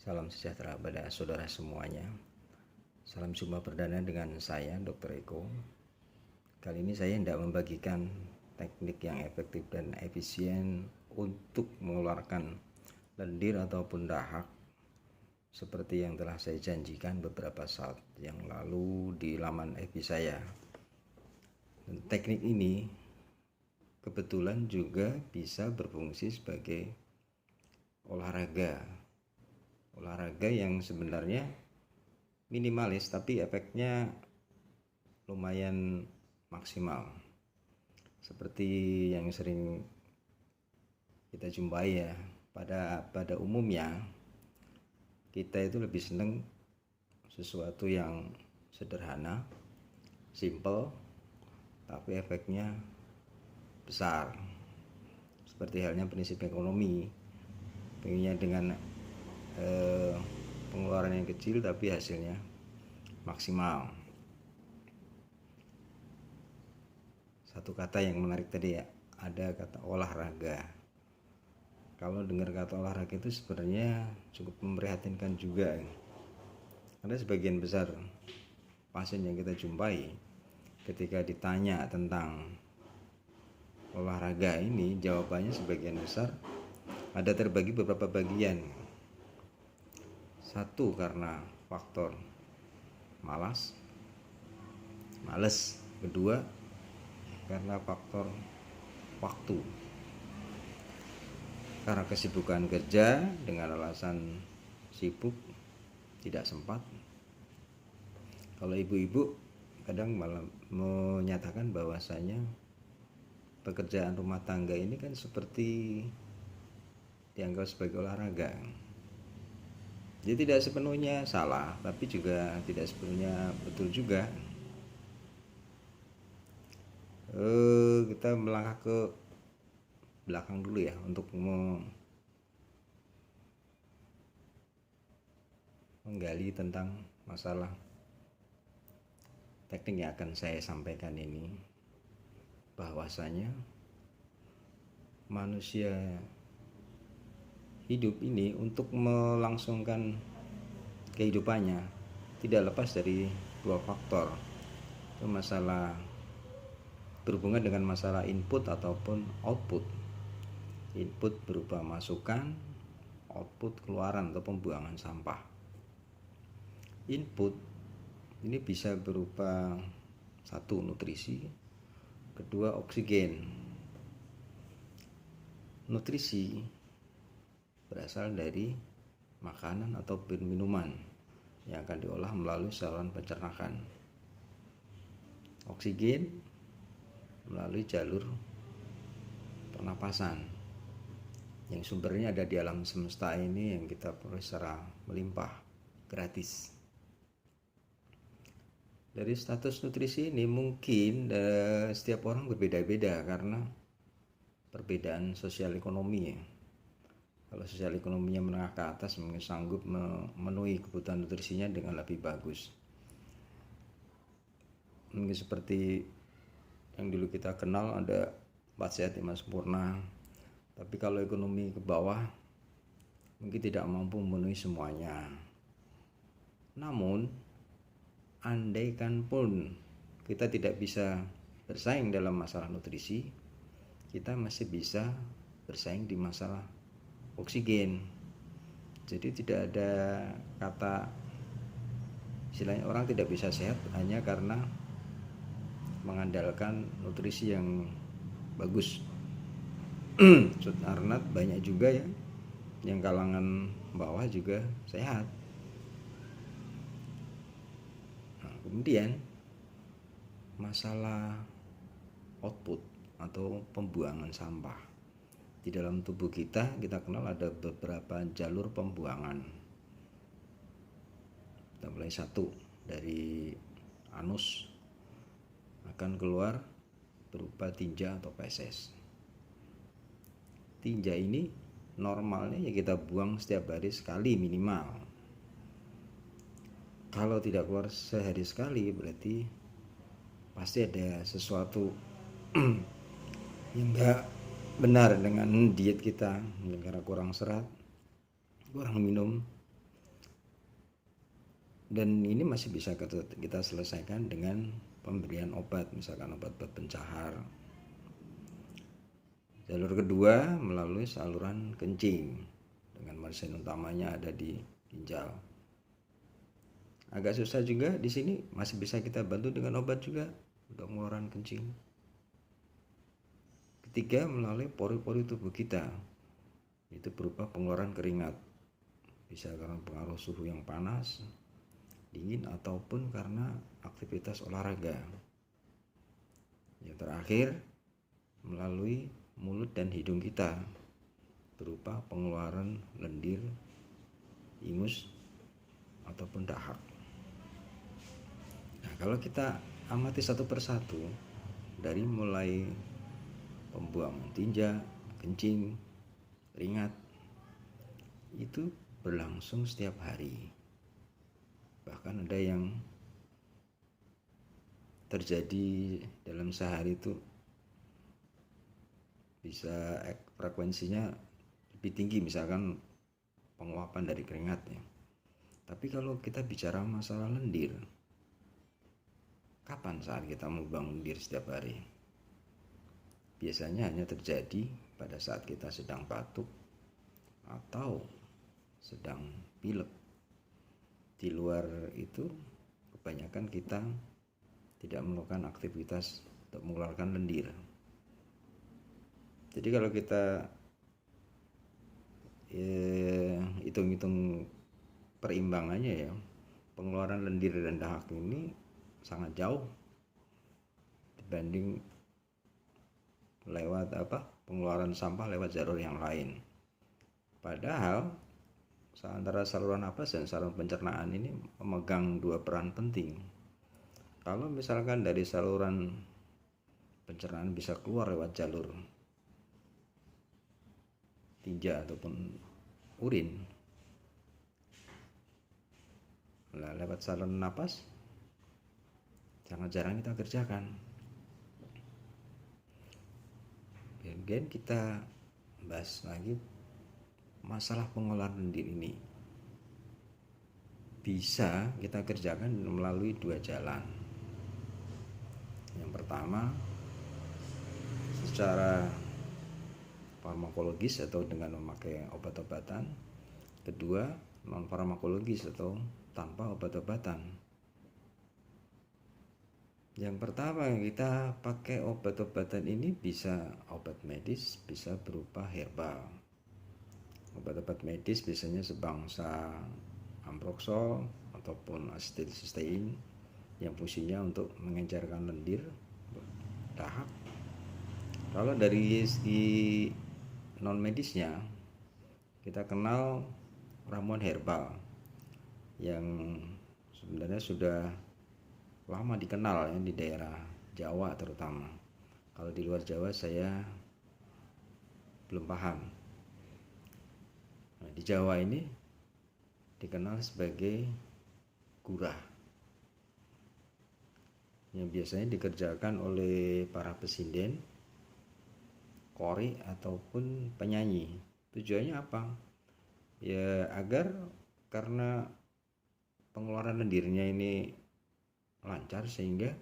Salam sejahtera pada saudara semuanya. Salam jumpa perdana dengan saya, Dr. Eko. Kali ini saya hendak membagikan teknik yang efektif dan efisien untuk mengeluarkan lendir ataupun dahak seperti yang telah saya janjikan beberapa saat yang lalu di laman FB saya. Dan teknik ini kebetulan juga bisa berfungsi sebagai olahraga yang sebenarnya minimalis tapi efeknya lumayan maksimal, seperti yang sering kita jumpai ya. Pada umumnya kita itu lebih senang sesuatu yang sederhana, simple, tapi efeknya besar. Seperti halnya prinsip ekonomi, pengennya dengan pengeluaran yang kecil tapi hasilnya maksimal. Satu kata yang menarik tadi ya, ada kata olahraga. Kalau dengar kata olahraga itu sebenarnya cukup memprihatinkan juga, karena sebagian besar pasien yang kita jumpai ketika ditanya tentang olahraga ini, jawabannya sebagian besar ada terbagi beberapa bagian. Satu, karena faktor males. Kedua, karena faktor waktu, karena kesibukan kerja dengan alasan sibuk tidak sempat. Kalau ibu-ibu kadang malah menyatakan bahwasanya pekerjaan rumah tangga ini kan seperti dianggap sebagai olahraga. Jadi tidak sepenuhnya salah, tapi juga tidak sepenuhnya betul juga. Kita melangkah ke belakang dulu ya untuk menggali tentang masalah teknik yang akan saya sampaikan ini. Bahwasanya manusia hidup ini untuk melangsungkan kehidupannya tidak lepas dari dua faktor. Itu masalah berhubungan dengan masalah input ataupun output. Input berupa masukan, output keluaran atau pembuangan sampah. Input ini bisa berupa satu, nutrisi, kedua, oksigen. Nutrisi berasal dari makanan atau minuman yang akan diolah melalui saluran pencernaan. Oksigen melalui jalur pernapasan yang sumbernya ada di alam semesta ini, yang kita peroleh secara melimpah, gratis. Dari status nutrisi ini mungkin setiap orang berbeda-beda karena perbedaan sosial ekonomi ya. Kalau sosial ekonominya menengah ke atas mungkin sanggup memenuhi kebutuhan nutrisinya dengan lebih bagus. Mungkin seperti yang dulu kita kenal, ada 4 sehat 5 sempurna. Tapi kalau ekonomi ke bawah mungkin tidak mampu memenuhi semuanya. Namun andaikan pun kita tidak bisa bersaing dalam masalah nutrisi, kita masih bisa bersaing di masalah oksigen. Jadi tidak ada kata istilahnya orang tidak bisa sehat hanya karena mengandalkan nutrisi yang bagus. Karena banyak juga ya yang kalangan bawah juga sehat. Nah, kemudian masalah output atau pembuangan sampah. Di dalam tubuh kita kenal ada beberapa jalur pembuangan. Kita mulai satu, dari anus akan keluar berupa tinja atau feses. Tinja ini normalnya ya kita buang setiap hari sekali minimal. Kalau tidak keluar sehari sekali berarti pasti ada sesuatu yang enggak benar dengan diet kita, mungkin karena kurang serat, kurang minum, Dan ini masih bisa kita selesaikan dengan pemberian obat, misalkan obat-obat pencahar. Jalur kedua melalui saluran kencing dengan mesin utamanya ada di ginjal. Agak susah juga di sini, masih bisa kita bantu dengan obat juga untuk mengeluarkan kencing. Ketiga, melalui pori-pori tubuh kita, itu berupa pengeluaran keringat, bisa karena pengaruh suhu yang panas, dingin, ataupun karena aktivitas olahraga. Yang terakhir, melalui mulut dan hidung kita, berupa pengeluaran lendir, ingus, ataupun dahak. Nah, kalau kita amati satu persatu, dari mulai pembuangan tinja, kencing, keringat, itu berlangsung setiap hari. Bahkan ada yang terjadi dalam sehari itu bisa frekuensinya lebih tinggi, misalkan penguapan dari keringatnya. Tapi kalau kita bicara masalah lendir, kapan saat kita membuang lendir setiap hari? Biasanya hanya terjadi pada saat kita sedang batuk atau sedang pilek. Di luar itu kebanyakan kita tidak melakukan aktivitas untuk mengeluarkan lendir. Jadi kalau kita hitung-hitung perimbangannya ya, pengeluaran lendir dan dahak ini sangat jauh dibanding lewat pengeluaran sampah lewat jalur yang lain. Padahal antara saluran napas dan saluran pencernaan ini memegang dua peran penting. Kalau misalkan dari saluran pencernaan bisa keluar lewat jalur tinja ataupun urin, lewat saluran napas sangat jarang kita kerjakan. Kemudian kita bahas lagi masalah pengolahan lendir ini. Bisa kita kerjakan melalui dua jalan. Yang pertama, secara farmakologis atau dengan memakai obat-obatan. Kedua, non farmakologis atau tanpa obat-obatan. Yang pertama, kita pakai obat-obatan ini bisa obat medis, bisa berupa herbal. Obat-obat medis biasanya sebangsa amproxol ataupun acetylcysteine yang fungsinya untuk mengencerkan lendir, dahak. Kalau dari segi non medisnya, kita kenal ramuan herbal yang sebenarnya sudah lama dikenal ya di daerah Jawa terutama. Kalau di luar Jawa saya belum paham. Nah, di Jawa ini dikenal sebagai gurah, yang biasanya dikerjakan oleh para pesinden, kori ataupun penyanyi. Tujuannya apa? Ya agar karena pengeluaran lendirnya ini lancar sehingga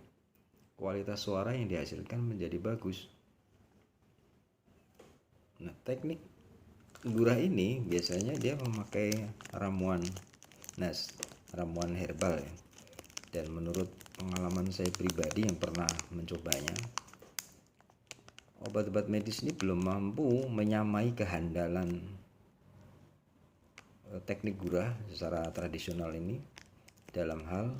kualitas suara yang dihasilkan menjadi bagus. Nah, teknik gurah ini biasanya dia memakai ramuan herbal ya. Dan menurut pengalaman saya pribadi yang pernah mencobanya, obat-obat medis ini belum mampu menyamai kehandalan teknik gurah secara tradisional ini dalam hal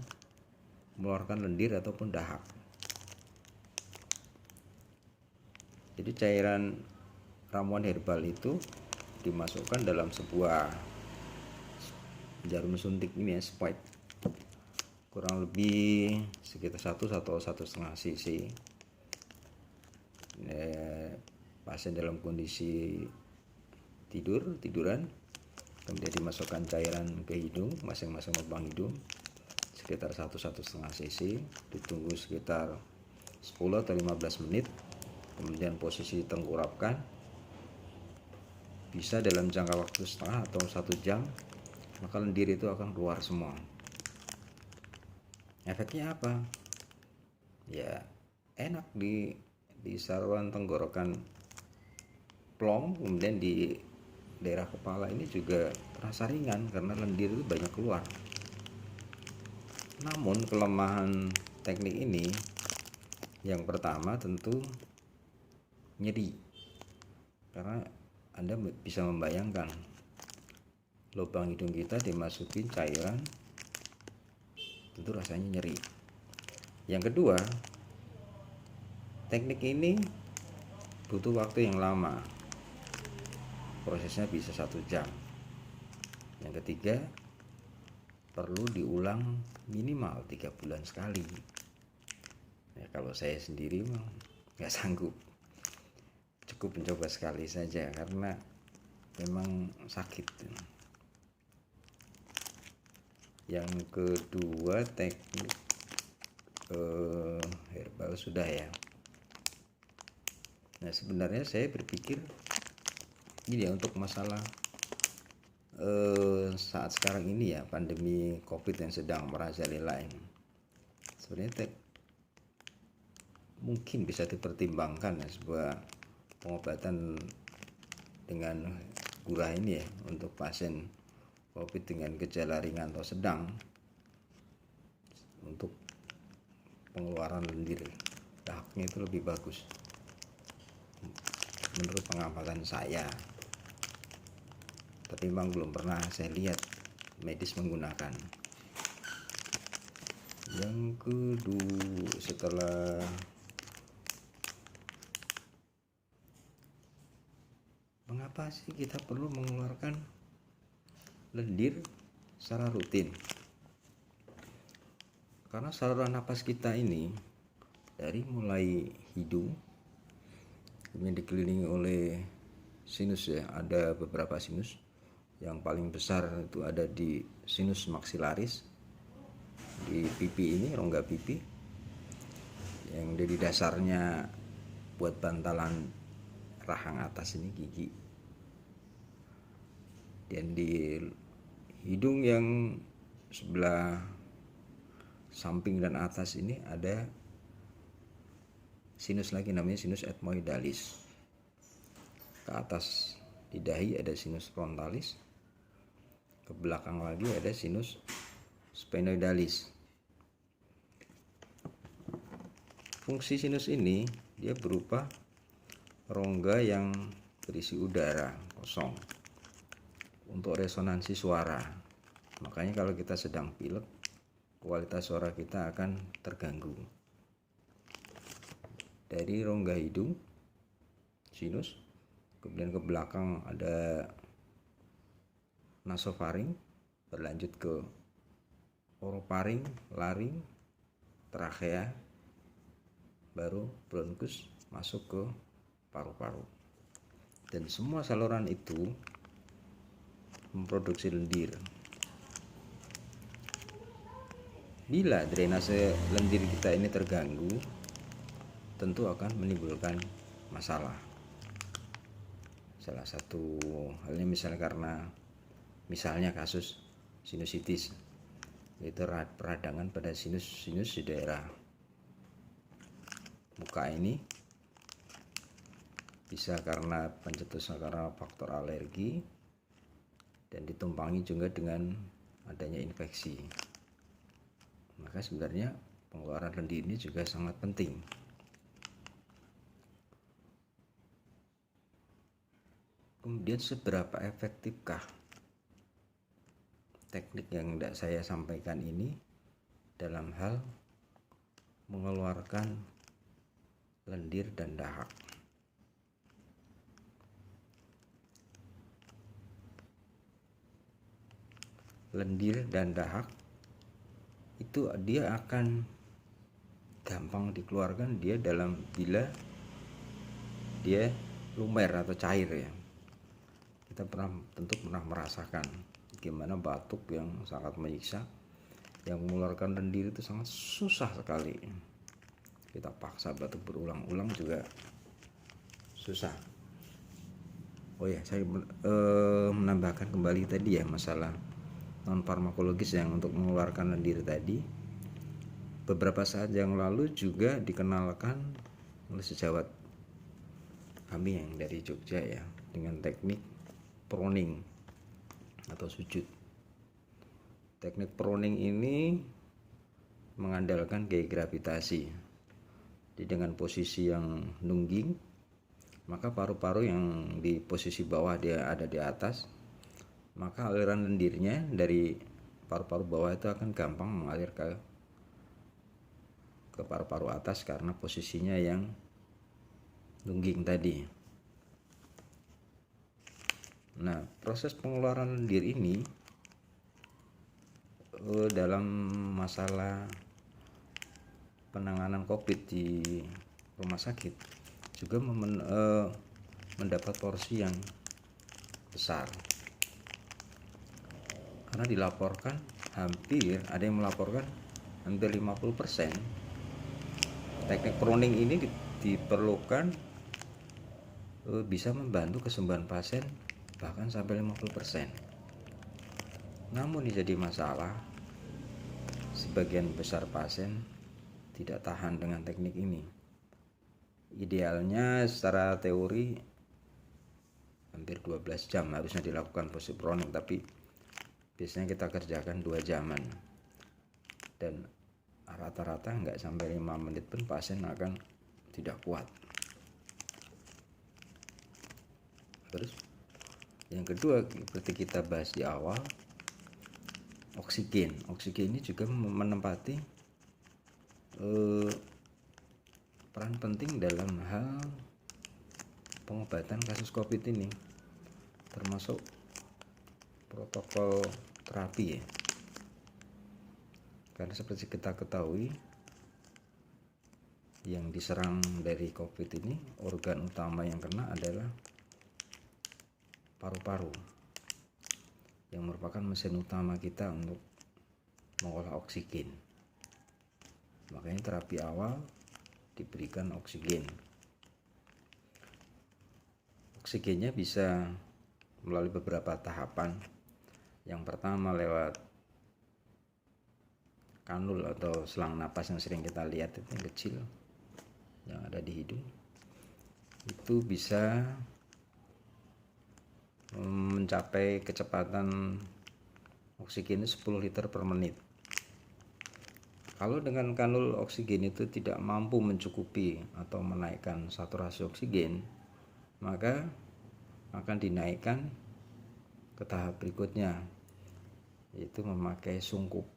mengeluarkan lendir ataupun dahak. Jadi cairan ramuan herbal itu dimasukkan dalam sebuah jarum suntik ini ya, spike, kurang lebih sekitar 1 atau 1,5 cc. Pasien dalam kondisi tiduran, kemudian dimasukkan cairan ke hidung, masing-masing lubang hidung sekitar 1,5 cc, ditunggu sekitar 10 atau 15 menit, kemudian posisi tengkurapkan, bisa dalam jangka waktu setengah atau 1 jam, maka lendir itu akan keluar semua. Efeknya apa? Ya enak di saluran tenggorokan plong, kemudian di daerah kepala ini juga terasa ringan karena lendir itu banyak keluar. Namun kelemahan teknik ini yang pertama tentu nyeri, karena Anda bisa membayangkan lubang hidung kita dimasukin cairan, tentu rasanya nyeri. Yang kedua, teknik ini butuh waktu yang lama, prosesnya bisa 1 jam. Yang ketiga, perlu diulang minimal 3 bulan sekali. Ya, kalau saya sendiri mah nggak sanggup, cukup mencoba sekali saja karena memang sakit. Yang kedua, teknik herbal sudah ya. Nah sebenarnya saya berpikir ini ya, untuk masalah saat sekarang ini ya, pandemi COVID yang sedang merajalela ini, sebenarnya mungkin bisa dipertimbangkan ya sebuah pengobatan dengan gurah ini ya untuk pasien COVID dengan gejala ringan atau sedang, untuk pengeluaran lendir dahaknya itu lebih bagus menurut pengamatan saya. Tapi memang belum pernah saya lihat medis menggunakan. Yang kedua, setelah mengapa sih kita perlu mengeluarkan lendir secara rutin? Karena saluran napas kita ini dari mulai hidung kemudian dikelilingi oleh sinus ya, ada beberapa sinus. Yang paling besar itu ada di sinus maxillaris, di pipi ini, rongga pipi, yang dari dasarnya buat bantalan rahang atas ini gigi. Dan di hidung yang sebelah samping dan atas ini ada sinus lagi, namanya sinus ethmoidalis. Ke atas di dahi ada sinus frontalis, ke belakang lagi ada sinus sphenoidalis. Fungsi sinus ini dia berupa rongga yang berisi udara kosong untuk resonansi suara. Makanya kalau kita sedang pilek, kualitas suara kita akan terganggu. Dari rongga hidung, sinus, kemudian ke belakang ada nasofaring, berlanjut ke orofaring, laring, trakea, baru bronkus masuk ke paru-paru. Dan semua saluran itu memproduksi lendir. Bila drainase lendir kita ini terganggu, tentu akan menimbulkan masalah. Salah satu halnya misalnya kasus sinusitis, yaitu peradangan pada sinus di daerah muka ini, bisa karena pencetusan karena faktor alergi dan ditumpangi juga dengan adanya infeksi. Maka sebenarnya pengeluaran lendir ini juga sangat penting. Kemudian seberapa efektifkah teknik yang tidak saya sampaikan ini dalam hal mengeluarkan lendir dan dahak? Lendir dan dahak itu dia akan gampang dikeluarkan bila dia lumer atau cair ya. Kita tentu pernah merasakan gimana batuk yang sangat menyiksa, yang mengeluarkan lendir itu sangat susah sekali. Kita paksa batuk berulang-ulang juga susah. Oh ya, saya menambahkan kembali tadi ya masalah non farmakologis yang untuk mengeluarkan lendir tadi. beberapa saat yang lalu juga dikenalkan oleh sejawat kami yang dari Jogja ya, dengan teknik proning atau sujud. Teknik proning ini mengandalkan gaya gravitasi. Jadi dengan posisi yang nungging, maka paru-paru yang di posisi bawah dia ada di atas, maka aliran lendirnya dari paru-paru bawah itu akan gampang mengalir ke paru-paru atas karena posisinya yang nungging tadi. Nah, proses pengeluaran lendir ini dalam masalah penanganan COVID di rumah sakit juga mendapat porsi yang besar, karena dilaporkan ada yang melaporkan hampir 50% teknik proning ini diperlukan bisa membantu kesembuhan pasien bahkan sampai 50%. Namun ini jadi masalah, sebagian besar pasien tidak tahan dengan teknik ini. Idealnya secara teori hampir 12 jam harusnya dilakukan posisi proning, tapi biasanya kita kerjakan 2 jaman, dan rata-rata nggak sampai 5 menit pun pasien akan tidak kuat. Terus yang kedua, seperti kita bahas di awal, oksigen ini juga menempati peran penting dalam hal pengobatan kasus COVID ini, termasuk protokol terapi ya. Karena seperti kita ketahui, yang diserang dari COVID ini, organ utama yang kena adalah paru-paru, yang merupakan mesin utama kita untuk mengolah oksigen. Makanya terapi awal diberikan oksigen. Oksigennya bisa melalui beberapa tahapan. Yang pertama lewat kanul atau selang napas yang sering kita lihat itu yang kecil yang ada di hidung, itu bisa mencapai kecepatan oksigen 10 liter per menit. Kalau dengan kanul oksigen itu tidak mampu mencukupi atau menaikkan saturasi oksigen, maka akan dinaikkan ke tahap berikutnya, yaitu memakai sungkup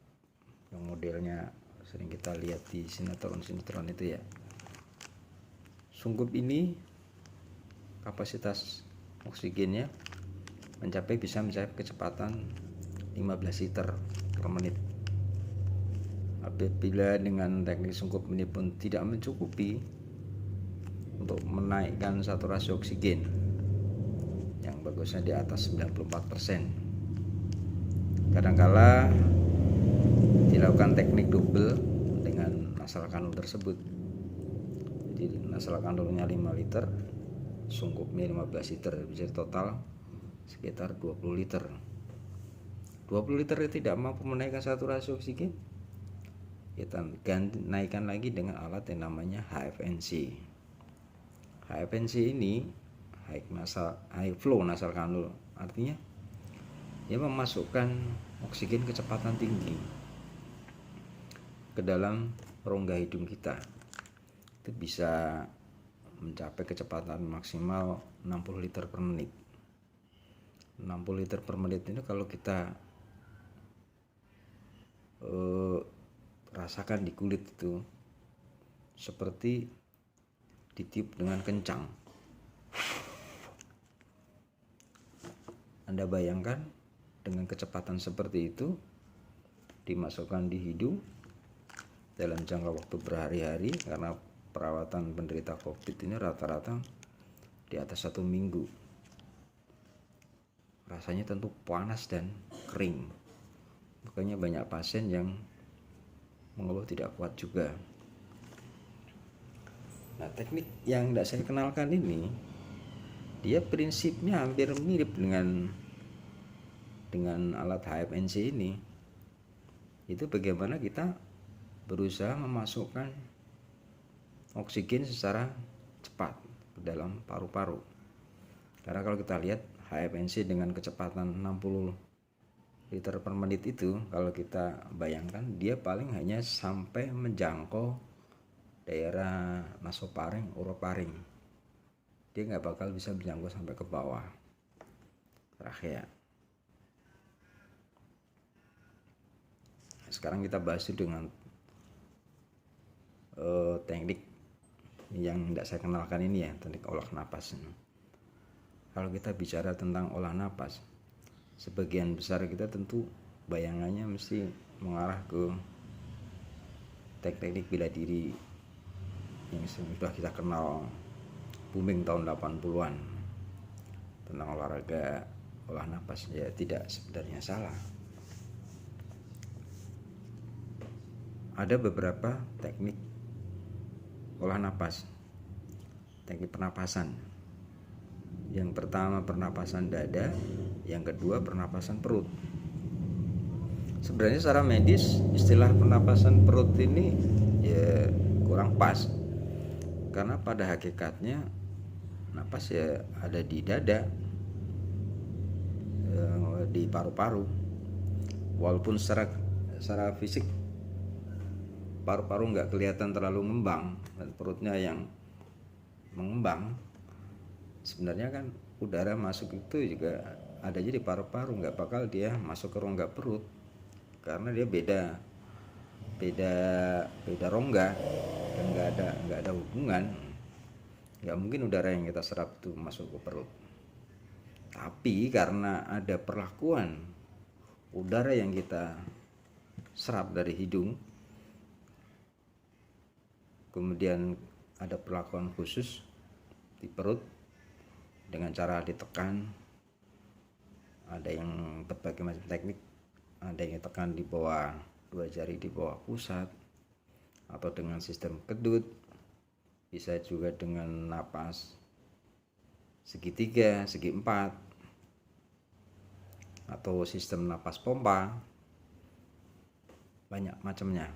yang modelnya sering kita lihat di sinetron itu ya. Sungkup ini kapasitas oksigennya bisa mencapai kecepatan 15 liter per menit. Apabila dengan teknik sungkup ini pun tidak mencukupi untuk menaikkan saturasi oksigen yang bagusnya di atas 94%, kadangkala dilakukan teknik double dengan nasal kanul tersebut. Jadi nasal kanulnya 5 liter, sungkupnya 15 liter, bisa total sekitar 20 liter. 20 liter tidak mampu menaikkan saturasi oksigen, kita naikkan lagi dengan alat yang namanya HFNC. HFNC ini high flow nasal kanul, artinya dia memasukkan oksigen kecepatan tinggi ke dalam rongga hidung kita. Itu bisa mencapai kecepatan maksimal 60 liter per menit. 60 liter per menit ini kalau kita rasakan di kulit itu seperti ditiup dengan kencang. Anda bayangkan dengan kecepatan seperti itu dimasukkan di hidung dalam jangka waktu berhari-hari, karena perawatan penderita COVID ini rata-rata di atas 1 minggu. Rasanya tentu panas dan kering, makanya banyak pasien yang mengeluh tidak kuat juga. Nah, teknik yang tidak saya kenalkan ini, dia prinsipnya hampir mirip dengan alat HFNC ini. Itu bagaimana kita berusaha memasukkan oksigen secara cepat ke dalam paru-paru. Karena kalau kita lihat HFNC dengan kecepatan 60 liter per menit itu, kalau kita bayangkan dia paling hanya sampai menjangkau daerah nasofaring, orofaring. Dia nggak bakal bisa menjangkau sampai ke bawah trachea. Sekarang kita bahas dengan teknik yang tidak saya kenalkan ini ya, teknik olah napas. Kalau kita bicara tentang olah napas, sebagian besar kita tentu bayangannya mesti mengarah ke teknik bela diri yang sudah kita kenal booming tahun 80-an tentang olahraga olah napas. Ya tidak sebenarnya salah. Ada beberapa teknik olah napas, teknik pernapasan. Yang pertama pernapasan dada, yang kedua pernapasan perut. Sebenarnya secara medis istilah pernapasan perut ini ya kurang pas, karena pada hakikatnya napas ya ada di dada, di paru-paru. Walaupun secara fisik paru-paru nggak kelihatan terlalu ngembang dan perutnya yang mengembang, sebenarnya kan udara masuk itu juga ada aja di paru-paru, nggak bakal dia masuk ke rongga perut karena dia beda rongga dan nggak ada hubungan. Nggak mungkin udara yang kita serap itu masuk ke perut. Tapi karena ada perlakuan udara yang kita serap dari hidung, kemudian ada perlakuan khusus di perut dengan cara ditekan. Ada yang berbagai macam teknik, ada yang tekan di bawah 2 jari di bawah pusat, atau dengan sistem kedut, bisa juga dengan napas segitiga, segi empat, atau sistem napas pompa. Banyak macamnya.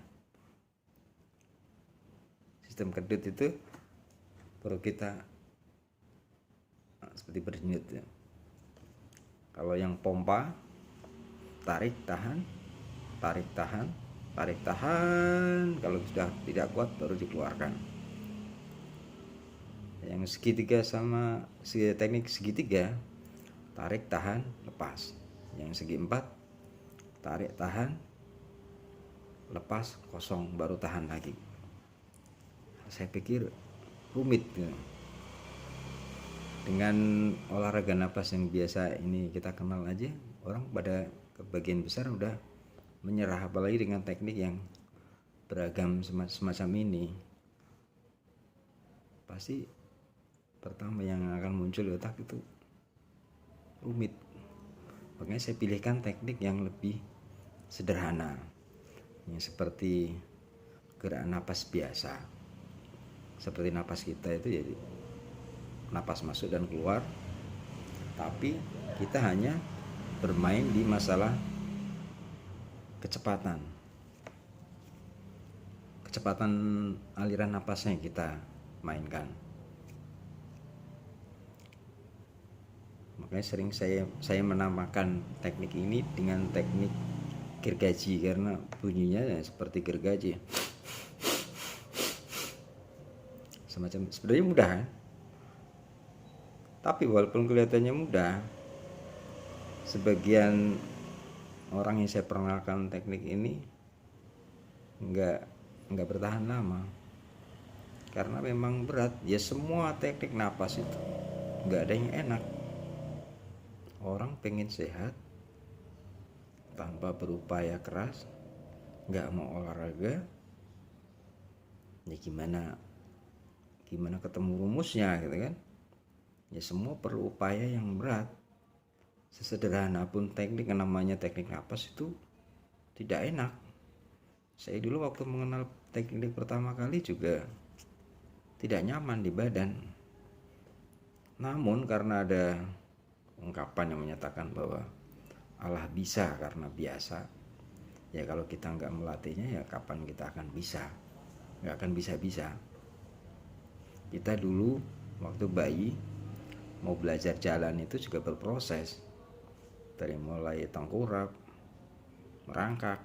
Sistem kedut itu perut kita seperti berdenyut ya. Kalau yang pompa, tarik tahan, tarik tahan, tarik tahan. Kalau sudah tidak kuat baru dikeluarkan. Yang segitiga sama teknik segitiga, tarik tahan, lepas. Yang segi empat, tarik tahan, lepas, kosong, baru tahan lagi. Saya pikir rumit ya. Dengan olahraga napas yang biasa ini kita kenal aja, orang pada kebagian besar udah menyerah, apalagi dengan teknik yang beragam semacam ini. Pasti pertama yang akan muncul di otak itu rumit. Makanya saya pilihkan teknik yang lebih sederhana, yang seperti gerak napas biasa, seperti napas kita itu jadi napas masuk dan keluar, tapi kita hanya bermain di masalah kecepatan aliran napasnya yang kita mainkan. Makanya sering saya menamakan teknik ini dengan teknik gergaji, karena bunyinya seperti gergaji. Semacam sebenarnya mudah kan? Tapi walaupun kelihatannya mudah, sebagian orang yang saya perkenalkan teknik ini nggak bertahan lama, karena memang berat. Ya semua teknik napas itu nggak ada yang enak. Orang pengen sehat tanpa berupaya keras, nggak mau olahraga, ya gimana ketemu rumusnya gitu kan? Ya semua perlu upaya yang berat. Sesederhana pun teknik yang namanya teknik napas itu tidak enak. Saya dulu waktu mengenal teknik pertama kali juga tidak nyaman di badan. Namun karena ada ungkapan yang menyatakan bahwa Allah bisa karena biasa, Ya kalau kita nggak melatihnya, ya kapan kita akan bisa? Nggak akan bisa-bisa. Kita dulu waktu bayi mau belajar jalan itu juga berproses, dari mulai tengkurap, merangkak,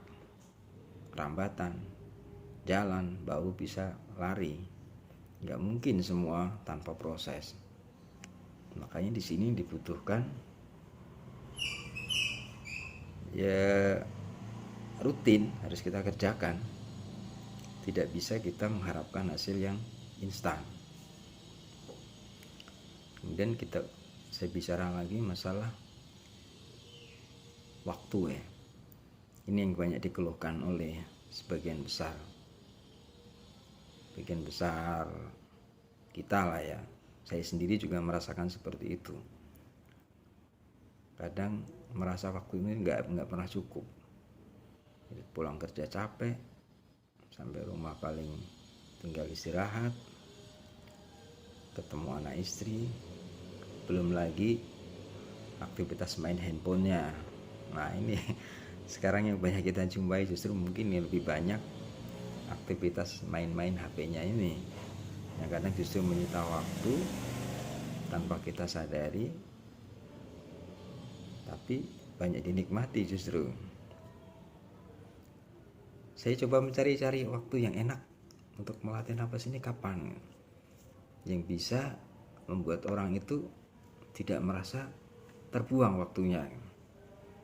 rambatan, jalan, baru bisa lari. Nggak mungkin semua tanpa proses. Makanya di sini dibutuhkan ya rutin, harus kita kerjakan. Tidak bisa kita mengharapkan hasil yang instan. Kemudian saya bicara lagi masalah waktu ya. Ini yang banyak dikeluhkan oleh sebagian besar kita lah ya. Saya sendiri juga merasakan seperti itu. Kadang merasa waktu ini nggak pernah cukup. Pulang kerja capek, sampai rumah paling tinggal istirahat, ketemu anak istri, belum lagi aktivitas main handphonenya. Nah ini sekarang yang banyak kita jumpai justru mungkin yang lebih banyak aktivitas main-main HP-nya ini, yang kadang justru menyita waktu tanpa kita sadari, tapi banyak dinikmati justru. Saya coba mencari-cari waktu yang enak untuk melatih napas ini kapan, yang bisa membuat orang itu tidak merasa terbuang waktunya.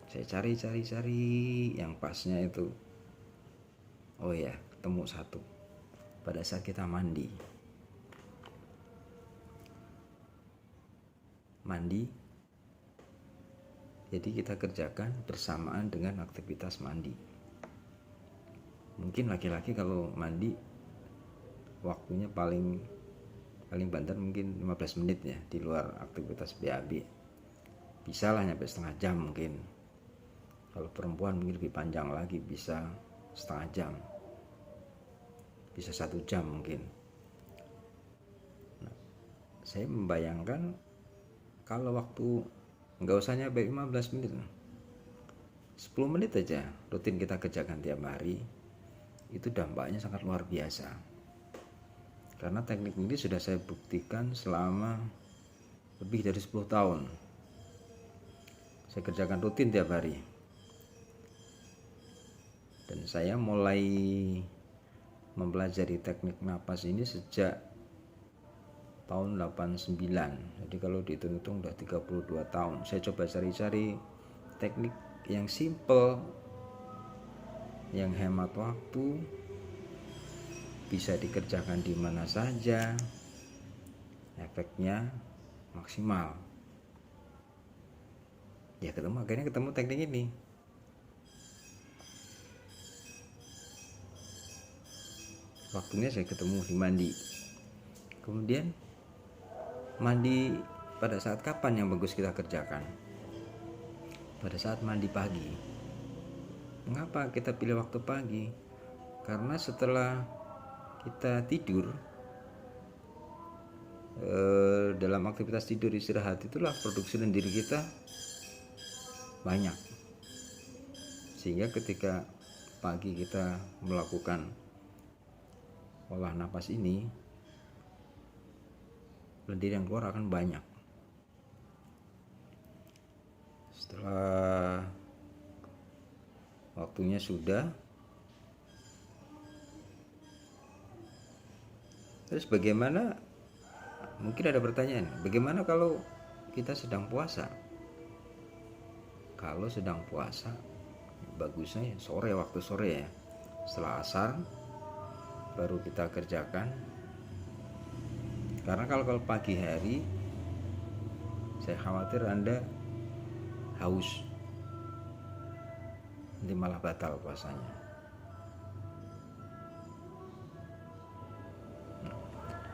Saya cari yang pasnya itu. Oh ya, ketemu satu. Pada saat kita mandi, jadi kita kerjakan bersamaan dengan aktivitas mandi. Mungkin laki-laki kalau mandi waktunya paling banter mungkin 15 menit ya, di luar aktivitas BAB. Bisa lah nyampe setengah jam mungkin. Kalau perempuan mungkin lebih panjang lagi, bisa setengah jam, bisa 1 jam mungkin. Nah, saya membayangkan kalau waktu nggak usah nyampe 15 menit, 10 menit aja rutin kita kerjakan tiap hari, itu dampaknya sangat luar biasa. Karena teknik ini sudah saya buktikan selama lebih dari 10 tahun. Saya kerjakan rutin tiap hari. Dan saya mulai mempelajari teknik napas ini sejak tahun 89. Jadi kalau dihitung-hitung udah 32 tahun. Saya coba cari-cari teknik yang simple, yang hemat waktu, bisa dikerjakan di mana saja, efeknya maksimal. Ya akhirnya ketemu teknik ini. Waktunya saya ketemu di mandi. Kemudian mandi pada saat kapan yang bagus kita kerjakan? Pada saat mandi pagi. Mengapa kita pilih waktu pagi? Karena setelah kita tidur, dalam aktivitas tidur istirahat itulah produksi lendir kita banyak, sehingga ketika pagi kita melakukan olah napas ini, lendir yang keluar akan banyak. Setelah waktunya sudah, terus bagaimana? Mungkin ada pertanyaan, bagaimana kalau kita sedang puasa? Kalau sedang puasa, bagusnya sore, waktu sore ya, setelah asar baru kita kerjakan. Karena kalau pagi hari, saya khawatir Anda haus, nanti malah batal puasanya.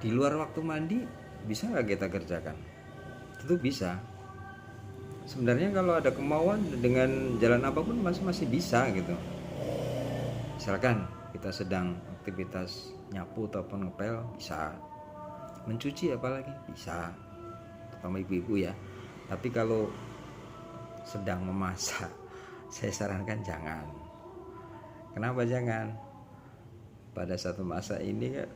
Di luar waktu mandi bisa nggak kita kerjakan? Tentu bisa. Sebenarnya kalau ada kemauan dengan jalan apapun masih bisa gitu. Misalkan kita sedang aktivitas nyapu ataupun ngepel, bisa. Mencuci apalagi bisa, terutama ibu-ibu ya. Tapi kalau sedang memasak, saya sarankan jangan. Kenapa jangan? Pada satu masa ini kan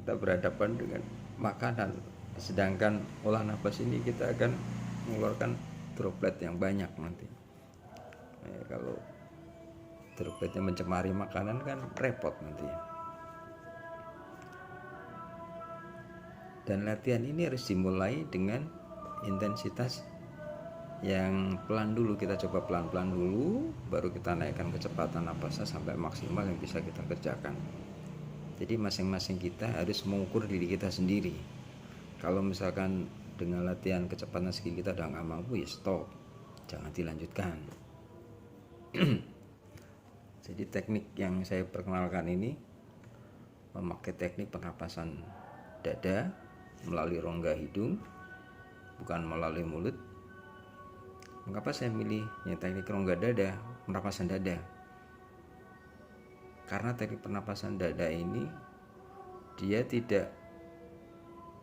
kita berhadapan dengan makanan, sedangkan olah nafas ini kita akan mengeluarkan droplet yang banyak nanti. Kalau dropletnya mencemari makanan kan repot nanti ya. Dan latihan ini harus dimulai dengan intensitas yang pelan dulu. Kita coba pelan-pelan dulu, baru kita naikkan kecepatan napasnya sampai maksimal yang bisa kita kerjakan. Jadi masing-masing kita harus mengukur diri kita sendiri. Kalau misalkan dengan latihan kecepatan segini kita udah nggak mampu, ya stop, jangan dilanjutkan. Jadi teknik yang saya perkenalkan ini memakai teknik pernapasan dada melalui rongga hidung, bukan melalui mulut. Mengapa saya milih yang teknik rongga dada, pernapasan dada? Karena teknik pernapasan dada ini dia tidak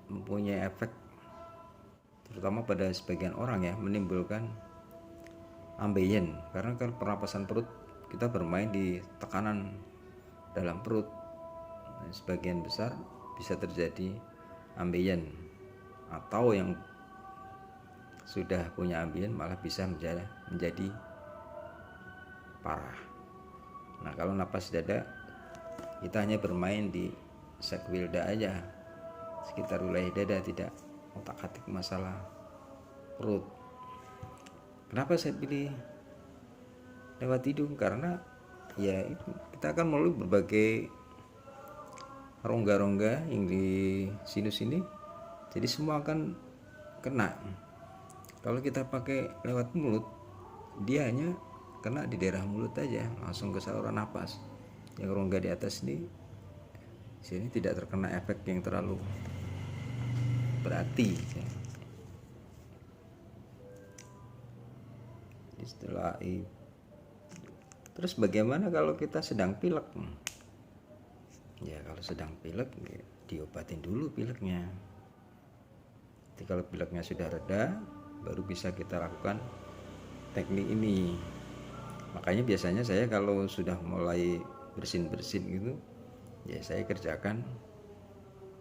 mempunyai efek, terutama pada sebagian orang ya, menimbulkan ambeien. Karena kan pernapasan perut kita bermain di tekanan dalam perut, sebagian besar bisa terjadi ambeien, atau yang sudah punya ambeien malah bisa menjadi parah. Nah, kalau napas dada kita hanya bermain di sekwilda aja, sekitar wilayah dada, tidak otak-atik masalah perut. Kenapa saya pilih lewat hidung? Karena ya kita akan melalui berbagai rongga-rongga yang di sinus ini, jadi semua akan kena. Kalau kita pakai lewat mulut, dia hanya kena di daerah mulut aja, langsung ke saluran napas. Yang rongga di atas ini, sini tidak terkena efek yang terlalu berarti. Setelah itu, terus bagaimana kalau kita sedang pilek? Ya kalau sedang pilek, ya, diobatin dulu pileknya. Jadi kalau pileknya sudah reda, baru bisa kita lakukan teknik ini. Makanya biasanya saya kalau sudah mulai bersin-bersin gitu, ya saya kerjakan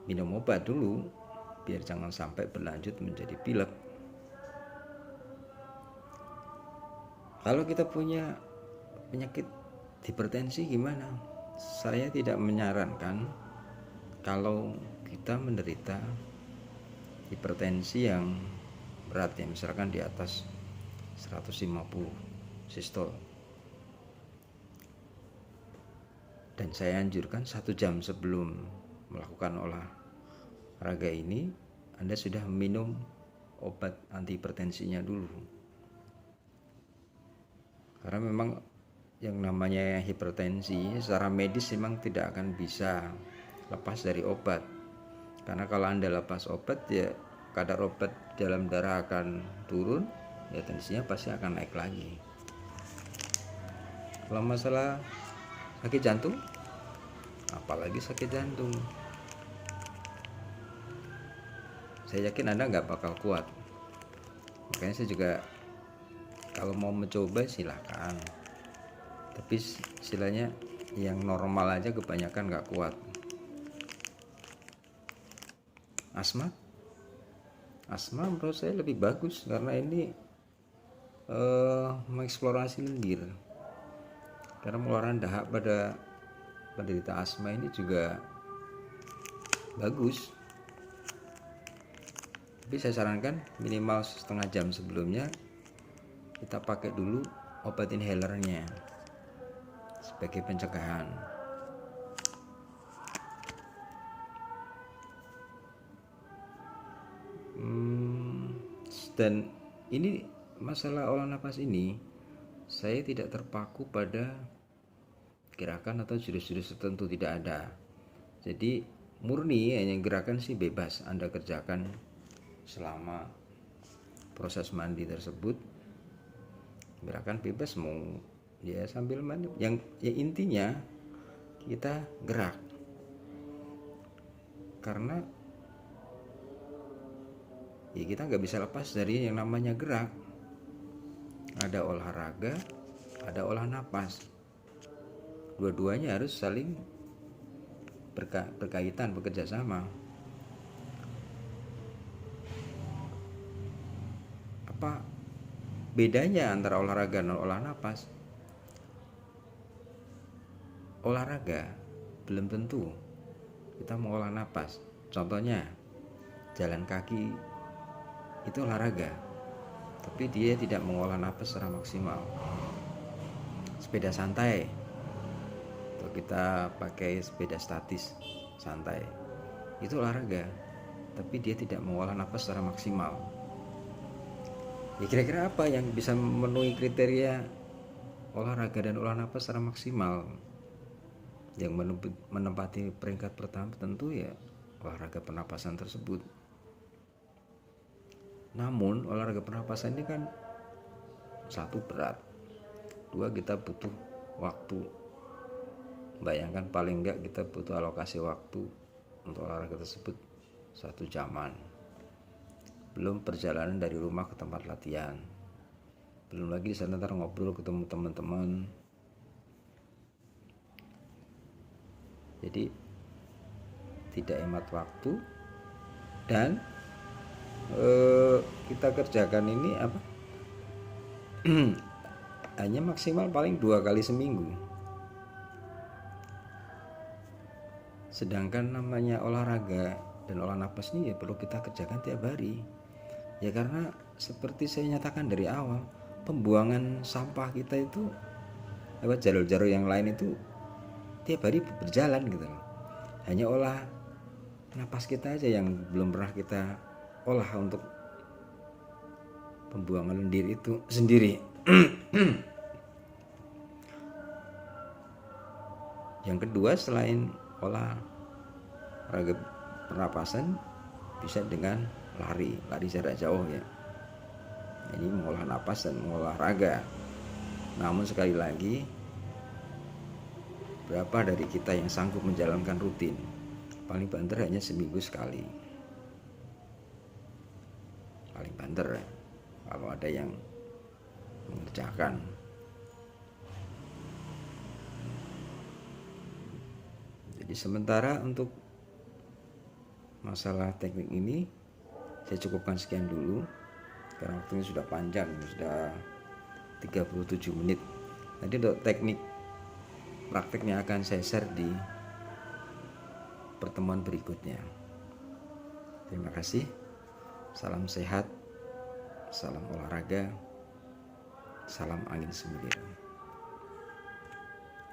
minum obat dulu, biar jangan sampai berlanjut menjadi pilek. Kalau kita punya penyakit hipertensi gimana? Saya tidak menyarankan kalau kita menderita hipertensi yang berat ya, misalkan di atas 150 sistol. Dan saya anjurkan 1 jam sebelum melakukan olahraga ini, Anda sudah minum obat antihipertensinya dulu. Karena memang yang namanya hipertensi secara medis memang tidak akan bisa lepas dari obat. Karena kalau Anda lepas obat, ya kadar obat dalam darah akan turun, ya tensinya pasti akan naik lagi. Kalau masalah sakit jantung, apalagi sakit jantung, saya yakin Anda nggak bakal kuat. Makanya saya juga kalau mau mencoba silahkan, tapi istilahnya yang normal aja kebanyakan nggak kuat. Asma menurut saya lebih bagus karena ini mengeksplorasi lendir. Karena pengeluaran dahak pada penderita asma ini juga bagus. Tapi saya sarankan minimal setengah jam sebelumnya kita pakai dulu obat inhalernya sebagai pencegahan. Dan ini masalah olah napas ini, saya tidak terpaku pada gerakan atau jurus-jurus tertentu, tidak ada. Jadi murni hanya gerakan sih bebas Anda kerjakan selama proses mandi tersebut. Gerakan bebas mau ya sambil mandi. Yang ya intinya kita gerak. Karena ya kita nggak bisa lepas dari yang namanya gerak. Ada olahraga, ada olah napas. dua-duanya harus saling berkaitan, bekerja sama. Apa bedanya antara olahraga dan olah napas? Olahraga belum tentu kita mengolah napas. Contohnya jalan kaki itu olahraga, tapi dia tidak mengolah napas secara maksimal. Sepeda santai, atau kita pakai sepeda statis santai, itu olahraga, tapi dia tidak mengolah napas secara maksimal. Ya kira-kira apa yang bisa memenuhi kriteria olahraga dan olah napas secara maksimal? Yang menempati peringkat pertama tentu ya olahraga pernapasan tersebut. Namun olahraga pernapasan ini kan satu berat, dua kita butuh waktu. Bayangkan paling enggak kita butuh alokasi waktu untuk olahraga tersebut 1 jaman. Belum perjalanan dari rumah ke tempat latihan, belum lagi di sana ntar ngobrol ketemu teman-teman. Jadi tidak hemat waktu, dan kita kerjakan ini apa hanya maksimal paling 2 kali seminggu. Sedangkan namanya olahraga dan olah napas ini ya perlu kita kerjakan tiap hari. Ya karena seperti saya nyatakan dari awal, pembuangan sampah kita itu lewat jalur-jalur yang lain itu tiap hari berjalan gitu loh. Hanya olah napas kita aja yang belum pernah kita olah untuk pembuangan lendir itu sendiri. Yang kedua, selain olahraga pernapasan, bisa dengan lari jarak jauh ya. Ini mengolah napas dan mengolah raga. Namun sekali lagi, berapa dari kita yang sanggup menjalankan rutin? Paling banter hanya seminggu sekali. Paling banter ya, kalau ada yang mengerjakan. Jadi sementara untuk masalah teknik ini saya cukupkan sekian dulu, karena waktunya sudah panjang, sudah 37 menit. Nanti untuk teknik prakteknya akan saya share di pertemuan berikutnya. Terima kasih. Salam sehat, salam olahraga, salam angin semilir.